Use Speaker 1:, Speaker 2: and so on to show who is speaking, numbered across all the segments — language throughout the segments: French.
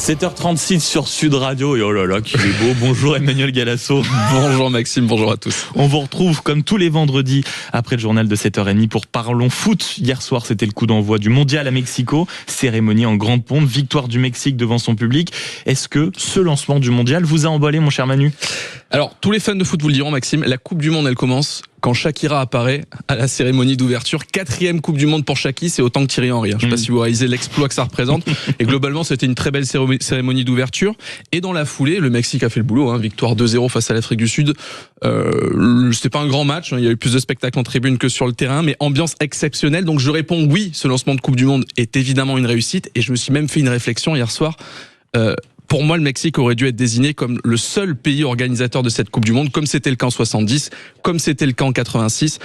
Speaker 1: 7h36 sur Sud Radio, et oh là là, qu'il est beau. Bonjour Emmanuel Galasso.
Speaker 2: Bonjour Maxime, bonjour à tous.
Speaker 1: On vous retrouve comme tous les vendredis après le journal de 7h30 pour Parlons Foot. Hier soir, c'était le coup d'envoi du Mondial à Mexico. Cérémonie en grande pompe, victoire du Mexique devant son public. Est-ce que ce lancement du Mondial vous a emballé, mon cher Manu ?
Speaker 2: Alors, tous les fans de foot vous le diront, Maxime, la Coupe du Monde, elle commence quand Shakira apparaît à la cérémonie d'ouverture. 4e Coupe du Monde pour Shaki, c'est autant que Thierry Henry. Je ne sais pas si vous réalisez l'exploit que ça représente. Et globalement, c'était une très belle cérémonie d'ouverture. Et dans la foulée, le Mexique a fait le boulot. Victoire 2-0 face à l'Afrique du Sud. C'était pas un grand match. Il y a eu plus de spectacles en tribune que sur le terrain, mais ambiance exceptionnelle. Donc je réponds oui, ce lancement de Coupe du Monde est évidemment une réussite. Et je me suis même fait une réflexion hier soir. Pour moi, le Mexique aurait dû être désigné comme le seul pays organisateur de cette Coupe du Monde, comme c'était le cas en 70, comme c'était le cas en 86.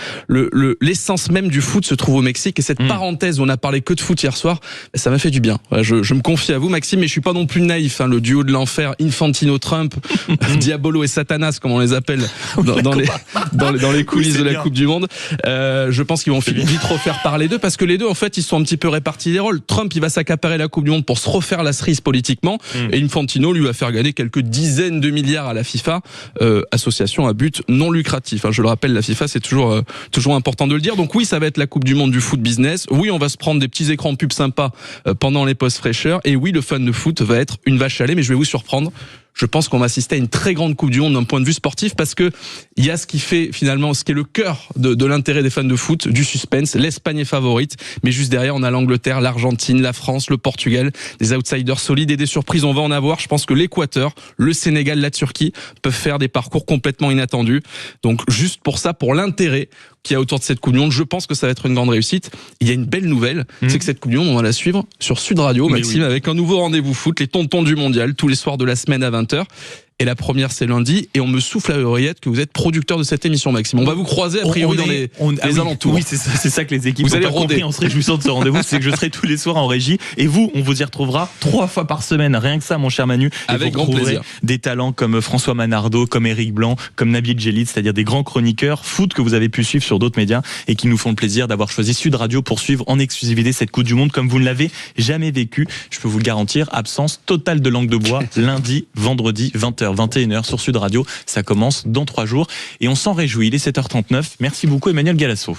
Speaker 2: L'essence même du foot se trouve au Mexique, et cette parenthèse où on a parlé que de foot hier soir, ça m'a fait du bien. Je me confie à vous, Maxime, mais je suis pas non plus naïf. Le duo de l'enfer, Infantino-Trump, Diabolo et Satanas, comme on les appelle dans les coulisses de la Coupe du Monde. Je pense qu'ils vont vite refaire parler d'eux, parce que les deux, en fait, ils sont un petit peu répartis les rôles. Trump, il va s'accaparer la Coupe du Monde pour se refaire la cerise politiquement, et Infantino lui va faire gagner quelques dizaines de milliards à la FIFA, association à but non lucratif. Je le rappelle, la FIFA, c'est toujours important de le dire. Donc oui, ça va être la Coupe du Monde du foot business. Oui, on va se prendre des petits écrans pubs sympas pendant les pauses fraîcheurs. Et oui, le fan de foot va être une vache à lait, mais je vais vous surprendre. Je pense qu'on va assister à une très grande Coupe du Monde d'un point de vue sportif, parce que il y a ce qui fait finalement, ce qui est le cœur de l'intérêt des fans de foot, du suspense. L'Espagne est favorite, mais juste derrière, on a l'Angleterre, l'Argentine, la France, le Portugal, des outsiders solides et des surprises. On va en avoir. Je pense que l'Équateur, le Sénégal, la Turquie peuvent faire des parcours complètement inattendus. Donc juste pour ça, pour l'intérêt qu'il y a autour de cette Coupe du Monde, je pense que ça va être une grande réussite. Il y a une belle nouvelle, c'est que cette Coupe du Monde, on va la suivre sur Sud Radio, Maxime, avec un nouveau rendez-vous foot, les tontons du Mondial, tous les soirs de la semaine à 20h. Et la première, c'est lundi. Et on me souffle à l'oreillette que vous êtes producteur de cette émission, Maxime. On va vous croiser a priori dans les alentours.
Speaker 1: Oui, c'est ça que les équipes
Speaker 2: vous
Speaker 1: ont
Speaker 2: allez
Speaker 1: pas compris en se réjouissant de ce rendez-vous. C'est que je serai tous les soirs en régie. Et vous, on vous y retrouvera 3 fois par semaine. Rien que ça, mon cher Manu. Et
Speaker 2: avec grand plaisir.
Speaker 1: Des talents comme François Manardo, comme Eric Blanc, comme Nabil Djellit, c'est-à-dire des grands chroniqueurs foot que vous avez pu suivre sur d'autres médias et qui nous font le plaisir d'avoir choisi Sud Radio pour suivre en exclusivité cette Coupe du Monde comme vous ne l'avez jamais vécu. Je peux vous le garantir, absence totale de langue de bois lundi, vendredi, 20h, 21h sur Sud Radio. Ça commence dans 3 jours et on s'en réjouit. Il est 7h39. Merci beaucoup Emmanuel Galasso.